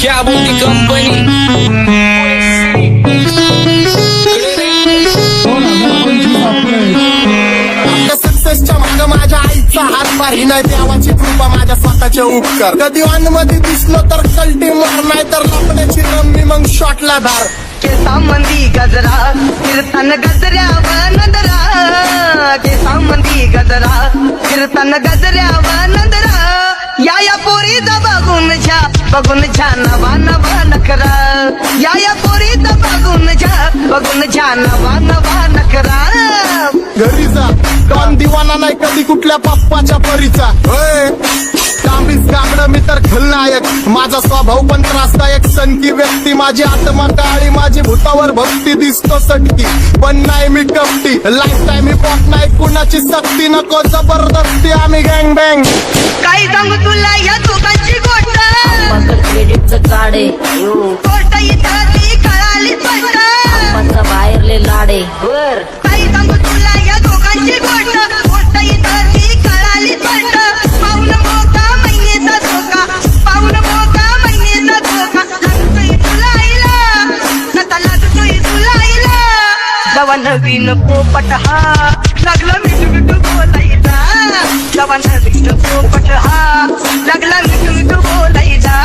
क्या बोलती कंपनी सक्सेसच्या मागं माझ्या आईचा हातभार ही नाही देवाची कृपा माझ्या स्वतःचे उपकार कधी मध्ये दिसलो तर कल्टी मार नाही तर लपण्याची रम्मी मग शॉटला धार केसांमंदी गजरा कीर्तन गजऱ्यावर नंदरा केसांमंदी गजरा कीर्तन गजऱ्यावर नंदरा या पोरीचा बघून छा नवा नवा नखरा या पोरीचा बघून छा नवा नवा नखरा घरी जा डॉन दिवाना नाही कधी कुठल्या पप्पाच्या परीचा कांबीस कांबड मी तर खलनायक माझा स्वभाव पण त्रासदायक सनकी व्यक्ती माझी आत्मा काळी माझी भूतावर भक्ती दिसतो सटकी पण नाही मी कपटी लाईफ टाइम ही पॉट नाही कुणाची सक्ती नको जबरदस्ती आम्ही गँग बँग काही सांगू तुला या दोघांची गोष्ट क्रेडिटचं काढे गोष्ट इथं कळाली स्पष्ट बाहेरले लाडे काही सांगू तुला या दोघांची गोष्ट इथं कळाली स्पष्ट पाऊल मोका महिनेचा धोका पाऊल मोका महिनेचा धोका लागतोय तुला आईला नका लागतोय तुला आईला जवा नवीन पोपट हा लागला मिठू मिठू बोलायचा जवा नवीन पोपट हा लागला मिठू मिठू बोलायचा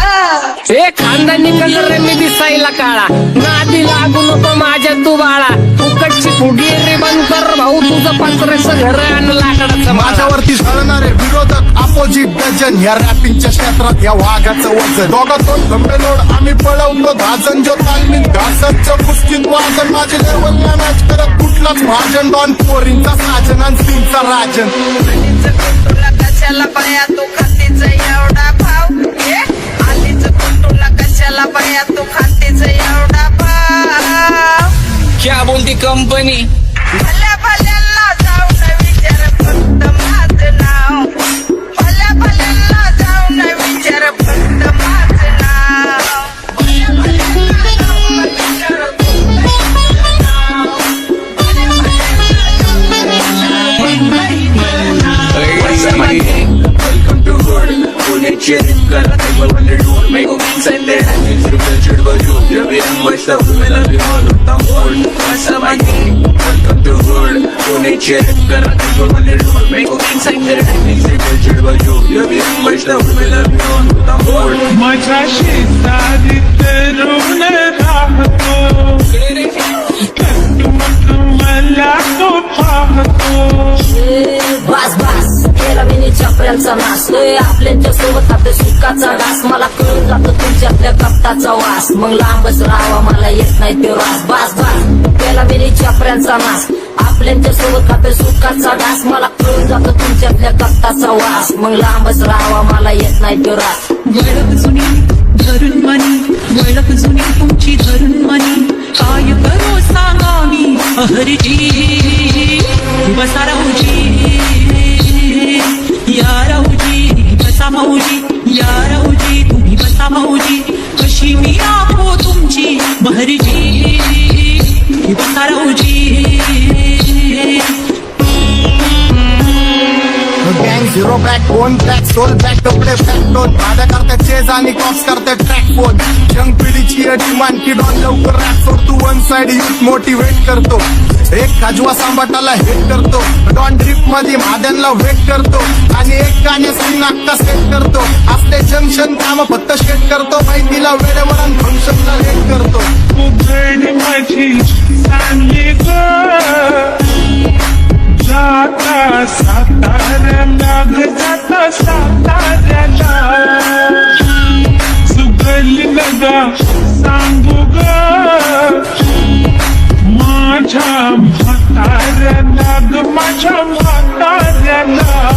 ए खानदानी कलर रे मी दिसायला काळा नादी लागू नको माझ्या तू बाळा उकटची फुगी रे बंद कर भाऊ तुझं पत्रेचं घर आणि लाकडाचं माझ्यावरती झळणारे विरोधक अपोजिट डजन या रॅपिंगच्या क्षेत्रात या वाघाचं वजन दोघातून गंभीर आम्ही पळवतो धाजन जो तालमीत घासतचं पुस्तीत वाजन माझे लेवल नाही मॅच करत कुठलाच भाजन डॉन पोरींचा साजन आणि सिंगचा राजन तुला कशाला पाया तू खातीच एवढा भाव आलीच तुला कशाला पाया तू खातीच एवढा भाव क्या बोलती कंपनी भल्या भल्यांना जाऊन विचार फक्त माझं नाव भल्या भल्यांना जाऊन विचार फक्त माझं नाव Welcome to hood, पुणे चेरिंग करा table one door make inside there and it's cultured by you you're being washed up me love you all of the world what's up my name welcome to hood Pune चेरिंग करा table one door make inside there and it's cultured by you you're being washed up me love you all of the world माझ्या शेजारीत रुग्ण राहतो मला तो पाहतो बास बास केला मी चपऱ्यांचा नाश आपल्याच्या सोबत आपल्या सुखाचा डास मला कळून जातो तुमच्यातल्या कप्ताचा वास मग लांबच राहावा मला येत नाही तो रास बास बास केला मी चपऱ्यांचा नाश आपल्याच्या सोबत आपल्या सुखाचा डास मला कळून जातो तुमच्यातल्या कप्ताचा वास मग लांबच राहावा मला येत नाही तो रास वळख जुनी धरून मनी वळख जुनी तुमची धरून मनी काय करो सांगा मी हरजी बसा राहूजी या राहूजी बसा माऊजी या राहूजी तुम्ही बसा माऊजी कशी मी राहो तुमची बहरजी बसा राहूजी गँग zero back one track soul back कपडे बॅक दोन भाड्या करते चेज आणि कॉप्स करते ट्रॅक फोन यंग पिढीची डिमांड की डॉन लवकर रॅप सोडतो वन साइड यूथ मोटिवेट करतो एक खाजवा सांबाटाला हेट करतो डॉन ड्रिप मध्ये महाद्यांना वेट करतो आणि एक गाणे नाक्का सेट करतो आपले जंक्शन काम फक्त शेट करतो माहितीला वेळेवर आणि फंक्शनला लेट करतो उघड माझी चांगली ग जाता साताऱ्याला जाता साताऱ्याला सुगल लगा सांगू ग माझ्या म्हाताऱ्याला ग माझ्या म्हाताऱ्याला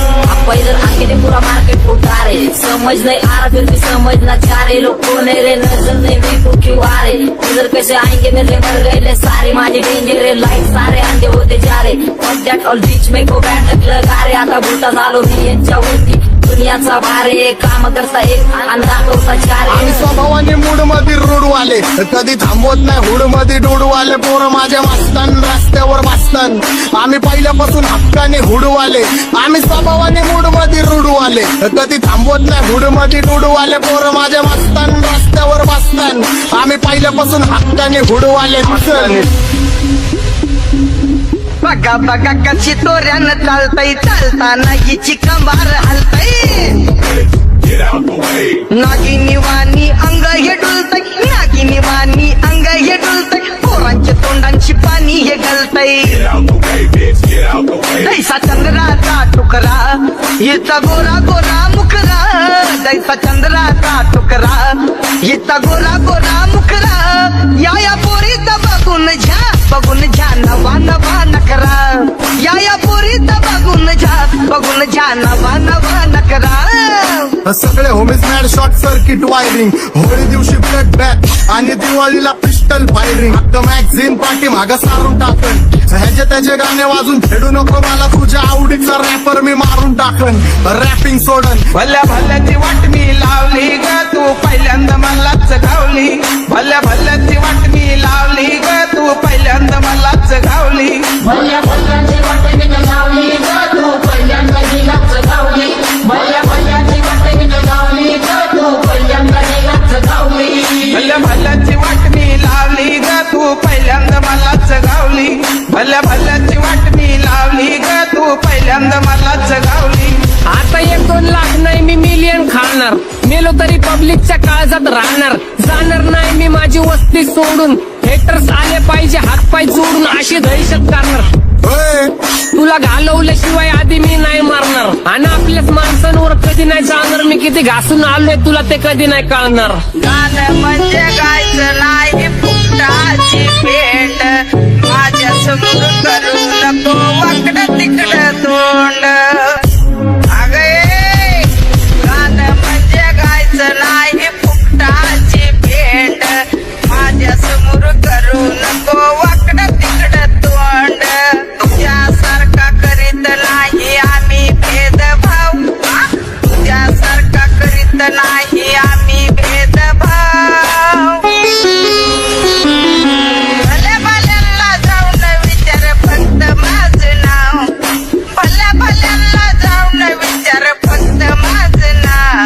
पहिलं आखेने पुरा मार्केट फुटा रे समज नहीं आ रहा फिर भी समझना चाह रहे लोग कौन है रे नजर नहीं भी को क्यों आ रहे उधर कैसे आएंगे मेरे मर गए ले सारे माझे डेंजर रे लाइट सारे अंधे होते जा रहे और दैट ऑल बीच में को बैठक लगा रे आता भूता झालो मी यांच्या वरती दुनियाचा भारे काम करता एक आणि दाखवता चार आम्ही स्वभावाने मूड मध्ये रूडवाले कधी थांबवत नाही हुड मध्ये डोडवाले पोरं माझ्या मस्तान रस्त्यावर बसतान आम्ही पहिल्यापासून हक्काने हुडवाले आम्ही स्वभावाने मूड मध्ये रूडवाले कधी थांबवत नाही हुड मध्ये डोडवाले पोरं माझ्या मस्तान रस्त्यावर बसतान आम्ही पहिल्यापासून हक्काने हुडवाले बघा बघा कशी तोऱ्यानं चालतय चालताना हिची कंबार हलतय नागिनी वाणी अंग हे डुलतय नागिनी वाणी अंग हे डुलतय पोरांच्या तोंडांची पाणी हे गलतय दैसा चंद्राचा तुकरा हिचा गोरा गोरा मुखरा दैसा चंद्राचा तुकरा हिचा गोरा गोरा मुखरा या पोरीचा बघून झा नवा नवा नकरा या पोरीचा बघून झा नवा नवा नकरा सगळे homies mad short circuit wiring Holi दिवशी ब्लड बॅग आणि दिवाळीला पिस्टल फायरिंग मॅगझिन पाठी मागं सारून टाकन ह्याचे त्याचे गाणे वाजून खेळू नको मला तुझ्या आवडीचा रॅपर मी मारून टाकन रॅपिंग सोडन भल्या भल्याची वाट मी लावली ग तू पहिल्यांदा मलाच गावली भल्या भल्याची वाट मी लावली ग तू पहिल्यांदा मलाच गावली भल्या भल्याची वाटेने लावली ग तू पहिल्यांदा गेलाच गावली भल्या भल्याची वाटेने लावली ग तू पहिल्यांदा गेलाच गावली भल्या भल्याची वाट मी लावली ग तू पहिल्यांदा मलाच गावली भल्या भल्याची वाट मी लावली ग तू पहिल्यांदा मलाच गावली आता 1-2 लाख नाही मी मिलियन खाणार मेलो तरी पब्लिकच्या काळजात राहणार जाणार नाही मी माझी वस्ती सोडून हेटर्स आले पाहिजे हातपाय जोडून अशी दहशत करणार होय तुला घालवल्याशिवाय आधी मी नाही मारणार आणि आपल्याच माणसांवर कधी नाही जाणार मी किती घासून आलोय तुला ते कधी नाही कळणार गाणं म्हणजे गायचं नाही फुकटाची भेट माझ्या समोर करू नको वाकडं तिकडं तोंड अगे गाणं म्हणजे गायचं नाही फुकटाची भेट माझ्या समोर करू नको वाकडं तिकडं तोंड तुझ्यासारखा करीत नाही आम्ही भेदभाव तुझ्यासारखा करीत नाही आम्ही भेदभाव भल्या भल्यांना जाऊन विचार फक्त माझं नाव भल्या भल्यांना जाऊन विचार फक्त माझं नाव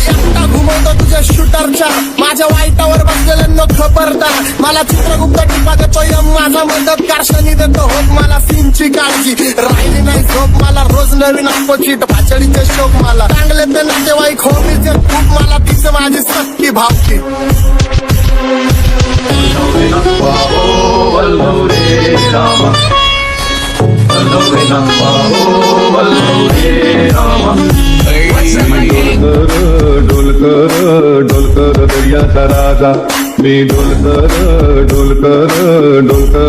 एकटा घुमवतो तुझ्या शूटरच्या माझ्या वाईटावर बसलेल्यांना खबरदार मला चित्रगुप्त टिपा देतो यम माझा मदतकार शनी देतो होप मला सीनची काळजी राहिली नाही झोप मला रोज नवीन अपोजिट भाचडीचे शोक मला चांगले ते नातेवाईक होमीचे खूप मला तिचं माझी सक्की भावकी डोलकर दर्याचा राजा मी डोलकर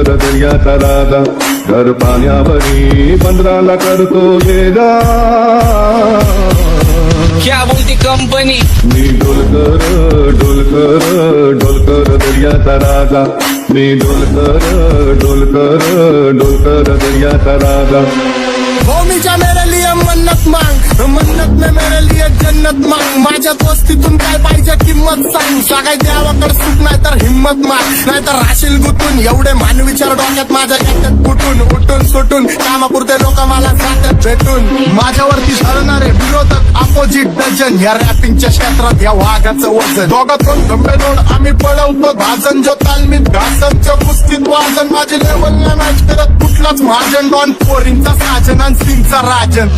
दर्याचा राजा घर पाण्यावरी बंदराला करतो ये जा क्या बोलती कंपनी मी डोलकर दर्याचा राजा मी डोलकर दर्याचा राजा होमीच्या मेरे लिए मन्नत मांग मन्नत में मेरे लिए जन्नत मांग माझ्या दोस्तीतून काय पाहिजे किंमत सांग सगळ्या देवाकडे सुख नाही तर हिंमत माग नाही तर राशील गुतून एवढे मानविचार डोक्यात माझ्या येतात कुठून उठून सुटून कामापुरते लोक मला जातात भेटून माझ्यावरती सरणारे विरोधक अपोजिट डझन या रॅपिंगच्या क्षेत्रात या वाघाचं वजन दोघातून गंभेरोड आम्ही पळवतो भाजन जो तालमीत घासनच्या कुस्तीत वाजन माझी लेवल नाही मॅच करत कुठलाच महाजन डॉन पोरींचा साजन आणि सिंगचा राजन